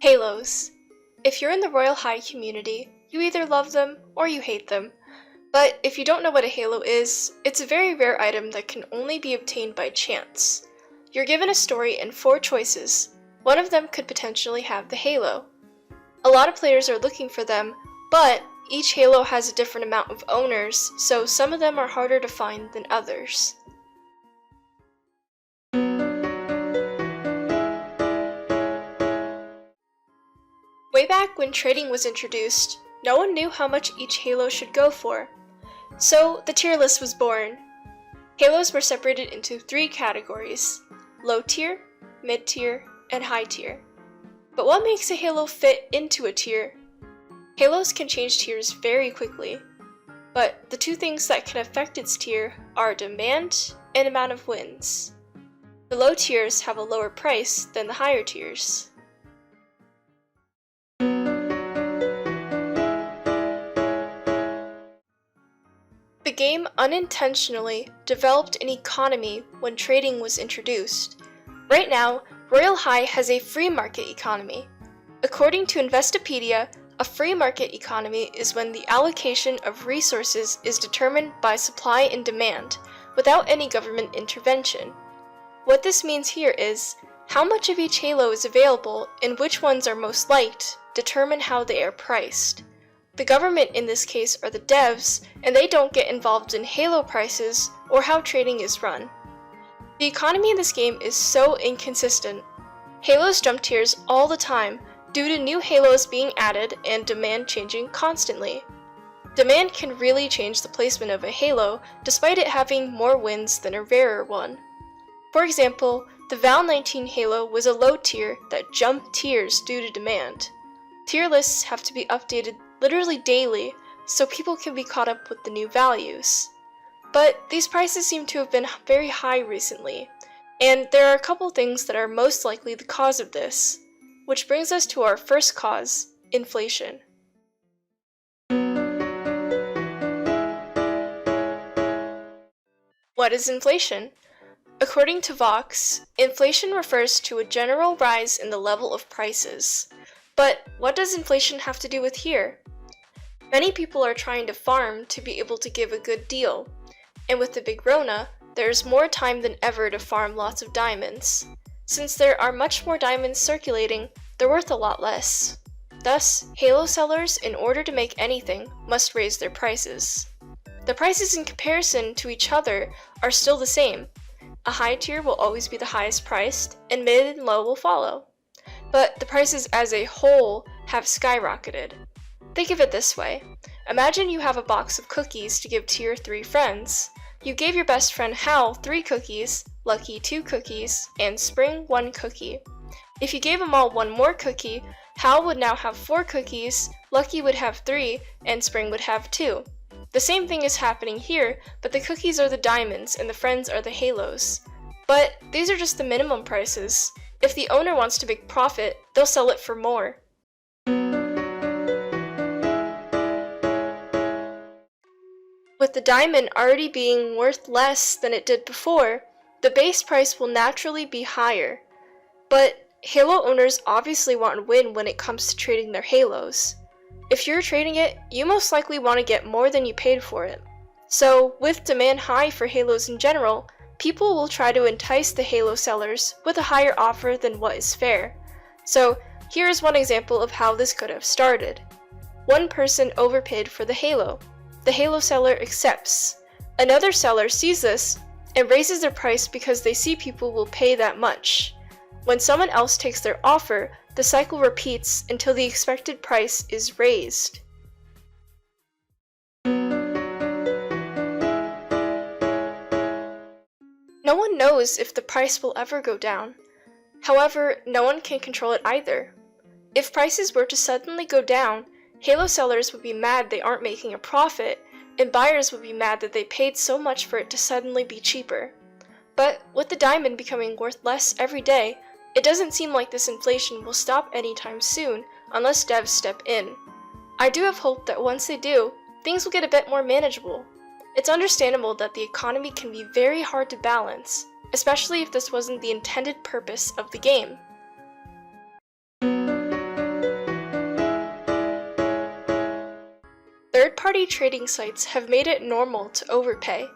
Halos. If you're in the Royale High community, you either love them or you hate them. But if you don't know what a halo is, it's a very rare item that can only be obtained by chance. You're given a story and 4 choices. One of them could potentially have the halo. A lot of players are looking for them, but each halo has a different amount of owners, so some of them are harder to find than others. Way back when trading was introduced, no one knew how much each halo should go for. So the tier list was born. Halos were separated into 3 categories: low tier, mid tier, and high tier. But what makes a halo fit into a tier? Halos can change tiers very quickly, but the 2 things that can affect its tier are demand and amount of wins. The low tiers have a lower price than the higher tiers. The game unintentionally developed an economy when trading was introduced. Right now, Royale High has a free market economy. According to Investopedia, a free market economy is when the allocation of resources is determined by supply and demand, without any government intervention. What this means here is, how much of each halo is available and which ones are most liked determine how they are priced. The government in this case are the devs, and they don't get involved in halo prices or how trading is run. The economy in this game is so inconsistent. Halos jump tiers all the time due to new halos being added and demand changing constantly. Demand can really change the placement of a halo despite it having more wins than a rarer one. For example, the Val 19 halo was a low tier that jumped tiers due to demand. Tier lists have to be updated literally daily so people can be caught up with the new values. But these prices seem to have been very high recently, and there are a couple things that are most likely the cause of this, which brings us to our first cause, inflation. What is inflation? According to Vox, inflation refers to a general rise in the level of prices. But what does inflation have to do with here? Many people are trying to farm to be able to give a good deal, and with the big Rona, there's more time than ever to farm lots of diamonds. Since there are much more diamonds circulating, they're worth a lot less. Thus, halo sellers, in order to make anything, must raise their prices. The prices in comparison to each other are still the same. A high tier will always be the highest priced, and mid and low will follow. But the prices as a whole have skyrocketed. Think of it this way. Imagine you have a box of cookies to give to your 3 friends. You gave your best friend Hal 3 cookies, Lucky 2 cookies, and Spring 1 cookie. If you gave them all 1 more cookie, Hal would now have 4 cookies, Lucky would have 3, and Spring would have 2. The same thing is happening here, but the cookies are the diamonds and the friends are the halos. But these are just the minimum prices. If the owner wants to make profit, they'll sell it for more. With the diamond already being worth less than it did before, the base price will naturally be higher. But halo owners obviously want to win when it comes to trading their halos. If you're trading it, you most likely want to get more than you paid for it. So, with demand high for halos in general, people will try to entice the halo sellers with a higher offer than what is fair. So, here is one example of how this could have started. One person overpaid for the halo. The halo seller accepts. Another seller sees this and raises their price because they see people will pay that much. When someone else takes their offer, the cycle repeats until the expected price is raised. No one knows if the price will ever go down. However, no one can control it either. If prices were to suddenly go down, halo sellers would be mad they aren't making a profit, and buyers would be mad that they paid so much for it to suddenly be cheaper. But with the diamond becoming worth less every day, it doesn't seem like this inflation will stop anytime soon unless devs step in. I do have hope that once they do, things will get a bit more manageable. It's understandable that the economy can be very hard to balance, especially if this wasn't the intended purpose of the game. third-party trading sites have made it normal to overpay.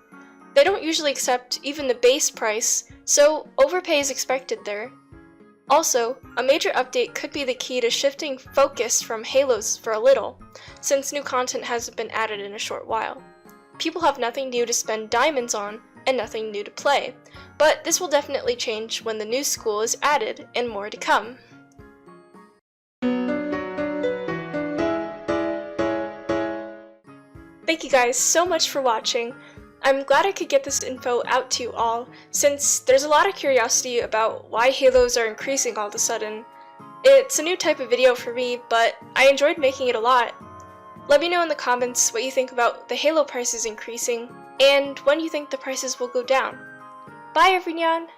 They don't usually accept even the base price, so overpay is expected there. Also, a major update could be the key to shifting focus from Halos for a little, since new content hasn't been added in a short while. People have nothing new to spend diamonds on, and nothing new to play, but this will definitely change when the new school is added, and more to come. Thank you guys so much for watching. I'm glad I could get this info out to you all, since there's a lot of curiosity about why Halos are increasing all of a sudden. It's a new type of video for me, but I enjoyed making it a lot. Let me know in the comments what you think about the Halo prices increasing, and when you think the prices will go down. Bye everyone!